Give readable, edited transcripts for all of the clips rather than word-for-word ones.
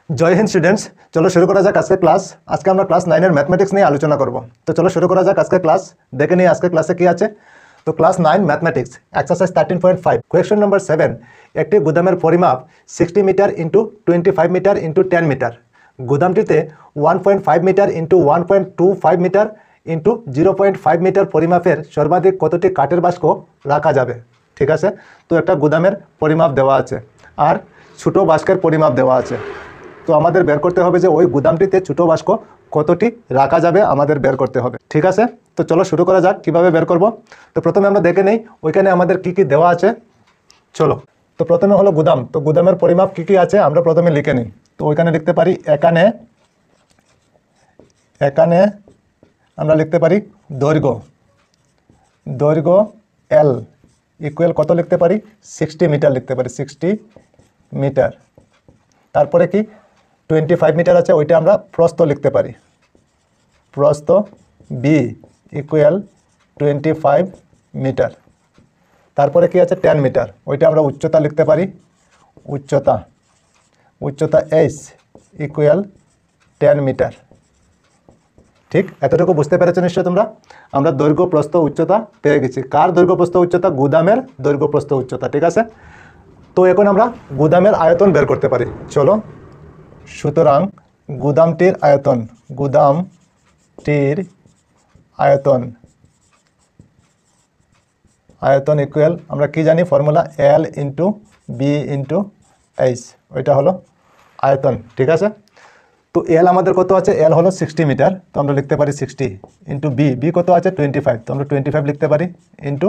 জয় Hind students, চলো শুরু করা যাক আজকে ক্লাস। আজকে আমরা ক্লাস 9 ম্যাথমেটিক্স নিয়ে আলোচনা করব। তো চলো শুরু করা যাক আজকে ক্লাস। দেখে নিই আজকে ক্লাসে কি আছে। তো class 9 mathematics exercise 13.5 question number 7। একটি গুদামের পরিমাপ 60 metre into 25 metre into 10 metre. গুদামটিতে 1.5 metre into 1.25 metre into 0.5 metre পরিমাপের সর্বাধিক কতটি কাঠের বাস্ক রাখা যাবে। ঠিক আছে, তো একটা গুদামের পরিমাপ দেওয়া আছে আর ছোটো বাস্কের পরিমাপ দেওয়া আছে। তো আমাদের বের করতে হবে যে ওই গুদামটিতে ছোটো বাস্ক কতটি রাখা যাবে, আমাদের বের করতে হবে। ঠিক আছে, তো চলো শুরু করা যাক কিভাবে বের করব। তো প্রথমে আমরা দেখে নেই ওইখানে আমাদের কি কি দেওয়া আছে। চলো, তো প্রথমে হলো গুদাম। তো গুদামের পরিমাপ কি কি আছে আমরা প্রথমে লিখে নিই। তো ওইখানে লিখতে পারি এখানে আমরা লিখতে পারি দৈর্ঘ্য এল ইকুয়াল কত লিখতে পারি, 60 মিটার লিখতে পারি, 60 মিটার। তারপরে কি 25 মিটার আছে, ওইটা আমরা প্রস্থ লিখতে পারি, প্রস্থ বি ইকুয়াল 25 মিটার। তারপরে কি আছে 10 মিটার, ওইটা আমরা উচ্চতা লিখতে পারি, উচ্চতা এইচ ইকুয়াল 10 মিটার। ঠিক, এতটুকু বুঝতে পেরেছো নিশ্চয় তোমরা। আমরা দৈর্ঘ্য প্রস্থ উচ্চতা পেয়ে গেছি। কার দৈর্ঘ্য প্রস্থ উচ্চতা? গুদামের দৈর্ঘ্য প্রস্থ উচ্চতা। ঠিক আছে, তো এখন আমরা গুদামের আয়তন বের করতে পারি। চলো, সুতরাং গুদামটির আয়তন ইকুয়াল আমরা কি জানি formula, L into B into H, ওইটা হলো আয়তন। ঠিক আছে, তো এল আমাদের কত আছে, এল হলো 60 মিটার, তো আমরা লিখতে পারি 60 ইন্টু বি কত আছে 25, তো আমরা 25 লিখতে পারি, ইন্টু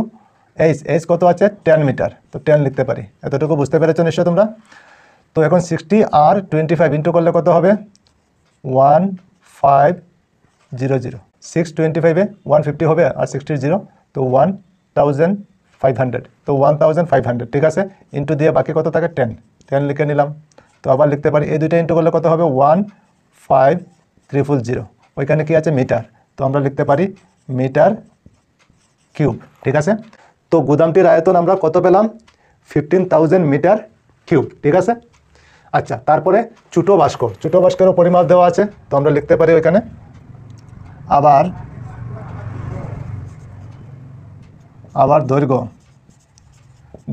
এইচ কত আছে 10 মিটার, তো 10 লিখতে পারি। এতটুকু বুঝতে পেরেছো নিশ্চয় তোমরা। তো এখন 60 আর 25 ইন্টু করলে কত হবে, 1500। 625-এ 150 হবে আর 60 তো 1500, তো 1500। ঠিক আছে, ইন্টু দিয়ে বাকি কত থাকে 10 লিখে নিলাম। তো আবার লিখতে পারি এই দুইটা ইন্টু করলে কত হবে 15300। ওইখানে কি আছে মিটার, তো আমরা লিখতে পারি মিটার কিউব। ঠিক আছে, তো গুদামটির আয়তন আমরা কত পেলাম, 15,000 মিটার কিউব। ঠিক আছে, আচ্ছা, তারপরে ছোটো বাস্কেরও পরিমাপ দেওয়া আছে, তো আমরা লিখতে পারি ওইখানে আবার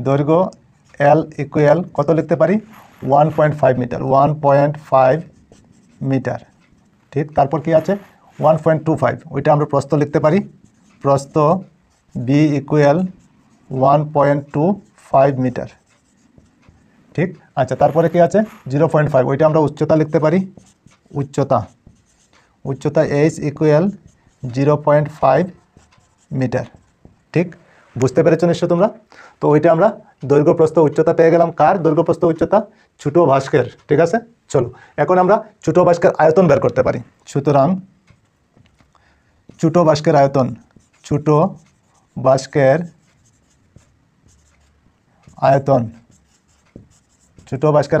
দৈর্ঘ্য এল ইকুয়াল কত লিখতে পারি 1.5 মিটার, 1.5 মিটার। ঠিক, তারপর কি আছে 1.25, ওইটা আমরা প্রস্থ লিখতে পারি, প্রস্থ বি ইকুয়াল 1.25 মিটার। ঠিক, আচ্ছা, তারপরে কি আছে 0.5, ওইটা আমরা উচ্চতা লিখতে পারি, উচ্চতা এইচ ইকুয়াল 0.5 মিটার। ঠিক, বুঝতে পেরেছো নিশ্চয় তোমরা। তো ওইটা আমরা দৈর্ঘ্য প্রস্থ উচ্চতা পেয়ে গেলাম। কার দৈর্ঘ্য প্রস্থ উচ্চতা? ছোটো বাস্কের। ঠিক আছে, চলো এখন আমরা ছোটো বাস্কের আয়তন বের করতে পারি। সুতরাং ছোটো বাস্কের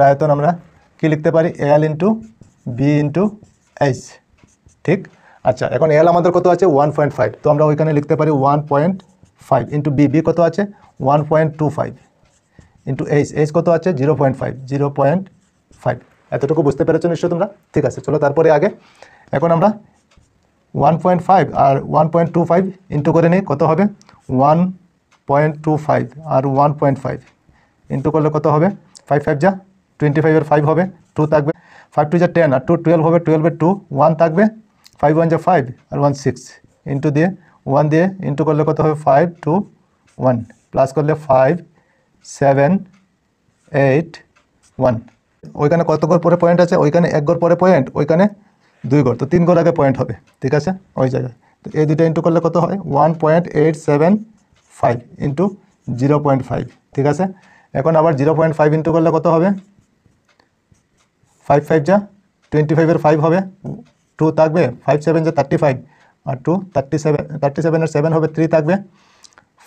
আয়তন আমরা কি লিখতে পারি, L into B into H. ঠিক, আচ্ছা, এখন এল আমাদের কত আছে 1.5, তো আমরা ওইখানে লিখতে পারি 1.5 ইন্টু বি কত আছে 1.25 ইন্টু এইচ কত আছে 0.5। এতটুকু বুঝতে পেরেছো নিশ্চয় তোমরা। ঠিক আছে, চলো তারপরে আগে। এখন আমরা 1.5 আর 1.25 ইন্টু করে নিই, কত হবে 1.25 আর 1.5 ইন্টু করলে কত হবে 5 যা 25-এর 5 হবে, 2 থাকবে, 5 2 যা 10 আর 2 12 হবে, 12-এর 2 1 থাকবে, 5 1 যা 5 আর 1 6 ইন্টু দিয়ে 1 দিয়ে ইন্টু করলে কত হবে 5 2 1 প্লাস করলে 5 7 8 1। ওইখানে কত ঘর পরে পয়েন্ট আছে, ওইখানে 1 ঘর পরে পয়েন্ট, ওইখানে 2 ঘর, তো 3 ঘর আগে পয়েন্ট হবে। ঠিক আছে, ওই জায়গায় তো এই দুটো ইন্টু করলে কত হয় 1.875 ইন্টু 0.5। ঠিক আছে, এখন আবার 0.5 ইন্টু করলে কত হবে 5 5 যা 25-এর 5 হবে, 2 থাকবে, 5 7 যা 35 আর 2 37-এর 7 হবে, 3 থাকবে,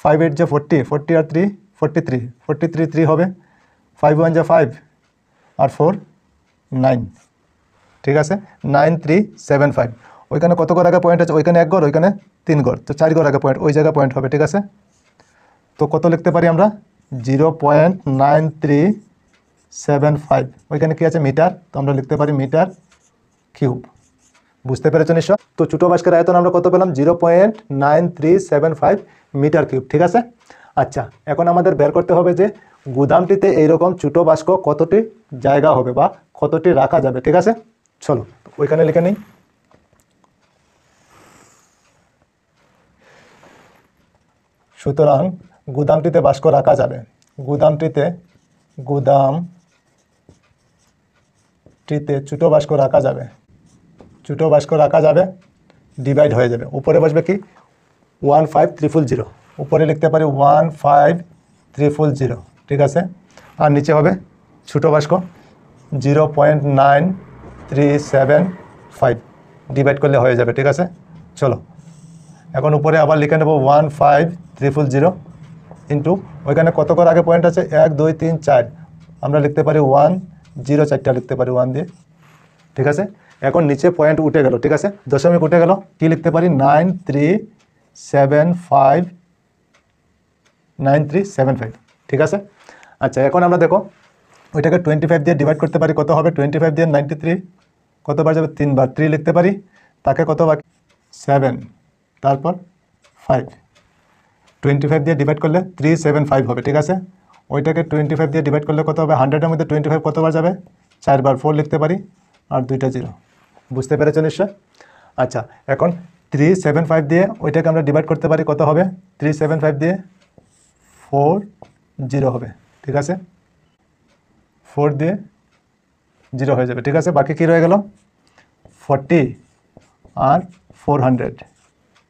5 8 যা 40 আর 3 43 3 হবে, 5 1 যা 5 আর 4 9। ঠিক আছে, 9375। ওইখানে কত ঘর আগে পয়েন্ট আছে, ওইখানে 1 ঘর, ওইখানে 3 ঘর, তো 4 ঘর আগে পয়েন্ট, ওই জায়গায় পয়েন্ট হবে। ঠিক আছে, তো কত লিখতে পারি আমরা 0.93 0.75 ওইখানে কি আছে মিটার, তো আমরা লিখতে পারি মিটার কিউব। বুঝতে পেরেছো নিশ্চয়? তো ছোটো বাস্কের আয়তন আমরা কত পেলাম? 0.9375 মিটার কিউব। ঠিক আছে। আচ্ছা, এখন আমাদের বের করতে হবে যে গুদামটিতে এইরকম ছোটো বাস্ক কতটি জায়গা হবে বা কতটি রাখা যাবে। ঠিক আছে, চলো ওইখানে লিখে নিই। সুতরাং গুদামটিতে বাস্ক রাখা যাবে, গুদামটিতে ছোটো বাস্ক রাখা যাবে, ছোটো বাস্ক রাখা যাবে, ডিভাইড হয়ে যাবে। উপরে বসবে কি 15300, উপরে লিখতে পারি 15300। ঠিক আছে, আর নিচে হবে ছোটো বাস্ক 0.9375, ডিভাইড করলে হয়ে যাবে। ঠিক আছে, চলো এখন উপরে আবার লিখে নেব 15300 ইন্টু ওইখানে কত করে আগে পয়েন্ট আছে 1 2 3 4, আমরা লিখতে পারি 1 0 4টা লিখতে পারি 1 দিয়ে। ঠিক আছে, এখন নিচে পয়েন্ট উঠে গেল। ঠিক আছে, দশমিক উঠে গেল, কি লিখতে পারি 9375। ঠিক আছে। আচ্ছা, এখন আমরা দেখো ওইটাকে 25 দিয়ে ডিভাইড করতে পারি, কত হবে? 25 দিয়ে 93 কতবার যাবে? 3 বার। 3 লিখতে পারি, তাকে কত বাকি? 7, তারপর 5। 25 দিয়ে ডিভাইড করলে 375 হবে। ঠিক আছে, ওইটাকে 25 দিয়ে ডিভাইড করলে কত হবে? 100-এর মধ্যে 25 কতবার যাবে? 4 বার। 4 লিখতে পারি, আর 2টা 0। বুঝতে পেরেছো নিশ্চয়? আচ্ছা, এখন 375 দিয়ে ওইটাকে আমরা ডিভাইড করতে পারি, কত হবে? 375 দিয়ে 40 হবে। ঠিক আছে, 4 দিয়ে 0 হয়ে যাবে। ঠিক আছে, বাকি কি রয়ে গেল? 40 আর 400।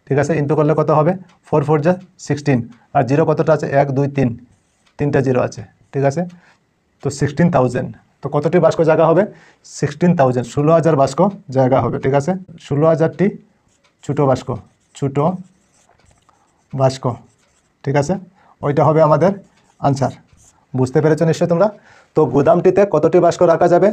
ঠিক আছে, ইন্টু করলে কত হবে? 4 4 যা 16, আর 0 কতটা আছে? 1 2 3, 3টা 0 আছে। ঠিক আছে, তো 16,000। তো কতটি বাস্ক জায়গা হবে? 16,000, 16,000 বাস্ক জায়গা হবে। ঠিক আছে, 16,000টি ছোটো বাস্ক। ঠিক আছে, ওইটা হবে আমাদের আনসার। বুঝতে পেরেছো নিশ্চয় তোমরা? তো গুদামটিতে কতটি বাস্ক রাখা যাবে?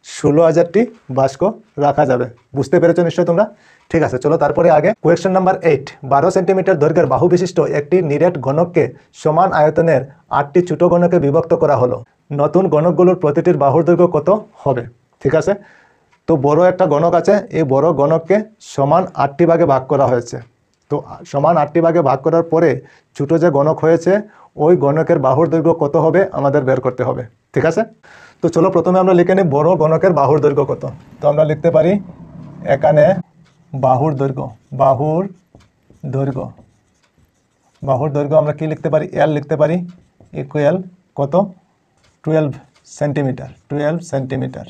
16,000টি বাস্ক রাখা যাবে। বুঝতে পেরেছো নিশ্চয় তোমরা? ঠিক আছে, চলো তারপরে আগে কোয়েশ্চেন নাম্বার 8। 12 সেন্টিমিটার দৈর্ঘ্যের বাহু বিশিষ্ট একটি নিরেট গণককে সমান আয়তনের 8টি ছোটো গণকে বিভক্ত করা হলো। নতুন গণকগুলোর প্রতিটির বাহুর দৈর্ঘ্য কত হবে? ঠিক আছে, তো বড় একটা গণক আছে, এই বড় গণককে সমান 8টি ভাগে ভাগ করা হয়েছে। তো সমান 8টি ভাগে ভাগ করার পরে ছোটো যে গণক হয়েছে ওই গণকের বাহুর দৈর্ঘ্য কত হবে আমাদের বের করতে হবে। ঠিক আছে, তো চলো প্রথমে আমরা লিখে নিই বড় গণকের বাহুর দৈর্ঘ্য কত। তো আমরা লিখতে পারি এখানে বাহুর দৈর্ঘ্য আমরা কি লিখতে পারি? এল লিখতে পারি, ইকুয়াল কত? 12 সেন্টিমিটার।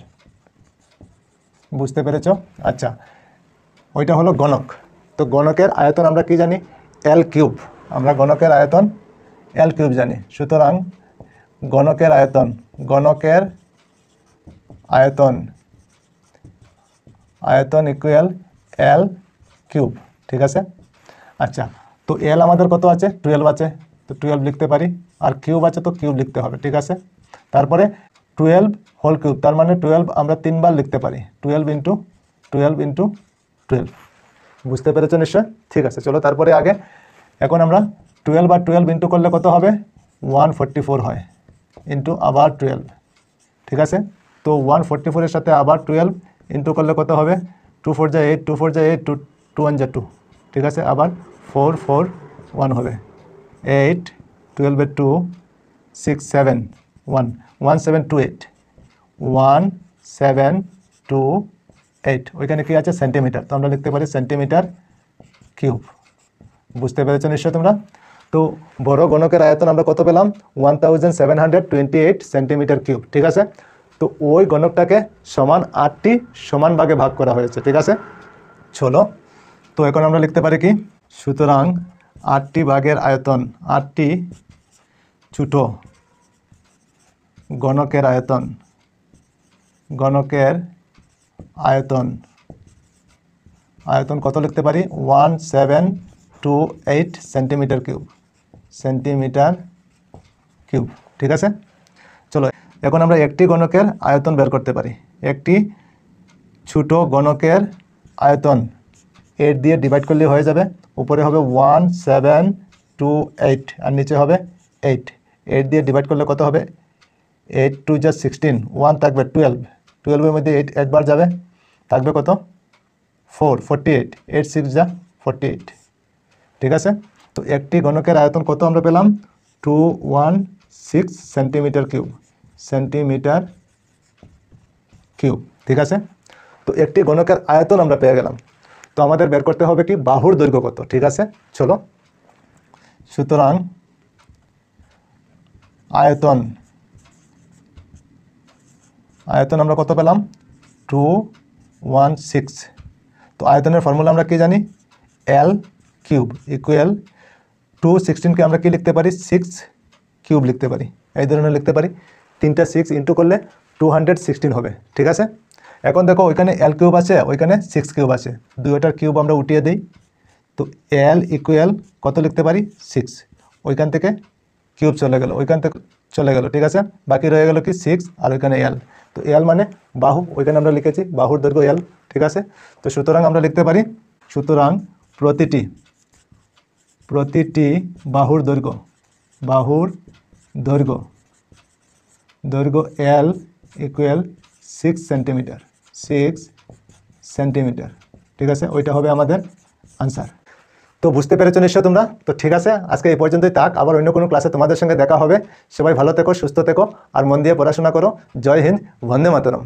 বুঝতে পেরেছ? আচ্ছা, ওইটা হলো গণক। তো গণকের আয়তন আমরা কি জানি? এল কিউব। আমরা গণকের আয়তন এল কিউব জানি। সুতরাং গণকের আয়তন ইকুয়াল এল কিউব। ঠিক আছে। আচ্ছা, তো এল আমাদের কত আছে? 12 আছে, তো 12 লিখতে পারি, আর কিউব আছে তো কিউব লিখতে হবে। ঠিক আছে, তারপরে 12 হোল কিউব, তার মানে 12 আমরা 3 বার লিখতে পারি, 12 ইন্টু 12। বুঝতে পেরেছো নিশ্চয়? ঠিক আছে, চলো তারপরে আগে এখন আমরা 12 আর 12 ইন্টু করলে কত হবে? 144 হয়, ইন্টু আবার 12। ঠিক আছে, তো 144-এর সাথে আবার 12 ইন্টু করলে কত হবে? 2 4 যা 8, 2 4 যা 8, 2 1 যা 2। ঠিক আছে, আবার 4 4 1 হবে, 8 12 2 6 7 1 1728 1728। ওইখানে কি আছে? সেন্টিমিটার, তো আমরা লিখতে পারি সেন্টিমিটার কিউব। বুঝতে পেরেছো নিশ্চয় তোমরা? তো বড় গণকের আয়তন আমরা কত পেলাম? 1728 সেন্টিমিটার কিউব। ঠিক আছে, তো ওই গণকটাকে সমান 8টি সমান ভাগে ভাগ করা হয়েছে। ঠিক আছে, চলো তো এখন আমরা লিখতে পারি কি? সুতরাং 8টি ভাগের আয়তন, 8টি ছোটো গণকের আয়তন কত লিখতে পারি? 1728 সেন্টিমিটার কিউব। ঠিক আছে, চলো এখন আমরা একটি গণকের আয়তন বের করতে পারি। একটি ছোটো গণকের আয়তন 8 দিয়ে ডিভাইড করলে হয়ে যাবে। উপরে হবে 1728 আর নিচে হবে 8। 8 দিয়ে ডিভাইড করলে কত হবে? 8 2 যা 16, 1 থাকবে 12, 12 এর মধ্যে 8 একবার যাবে, থাকবে কত 4, 48, 8 6 যা 48, ঠিক আছে। তো একটি ঘনকের আয়তন কত আমরা পেলাম 216 সেন্টিমিটার কিউব, ঠিক আছে। তো একটি ঘনকের আয়তন আমরা পেয়ে গেলাম। তো আমাদের বের করতে হবে কি বাহুর দৈর্ঘ্য কত, ঠিক আছে। চলো, সুতরাং আয়তন আমরা কত পেলাম 216। তো আয়তনের ফর্মুলা আমরা কি জানি, L কিউব ইকুয়াল 216কে আমরা কি লিখতে পারি 6 কিউব লিখতে পারি, এই ধরনের লিখতে পারি। 3টা 6 ইন্টু করলে 216 হবে, ঠিক আছে। এখন দেখো ওইখানে L কিউব আছে, ওইখানে 6 কিউব আছে, দুইটার কিউব আমরা উঠিয়ে দিই। তো L ইকুয়াল কত লিখতে পারি 6, ওইখান থেকে কিউব চলে গেল, ওইখান থেকে চলে গেল, ঠিক আছে। বাকি রয়ে গেল কি 6 আর ওইখানে L। তো L মানে বাহু, ওইখানে আমরা লিখেছি বাহুর দৈর্ঘ্য L, ঠিক আছে। তো সুতরাং আমরা লিখতে পারি, সুতরাং প্রতিটি বাহুর দৈর্ঘ্য L ইকুয়াল 6 সেন্টিমিটার, ঠিক আছে। ওইটা হবে আমাদের আনসার। তো বুঝতে পেরেছো নিশ্চয় তোমরা। তো ঠিক আছে, আজকে এই পর্যন্তই থাক, আবার অন্য কোনো ক্লাসে তোমাদের সঙ্গে দেখা হবে। সবাই ভালো থেকো, সুস্থ থেকো আর মন দিয়ে পড়াশোনা করো। জয় হিন্দ, বন্দে মাতরম।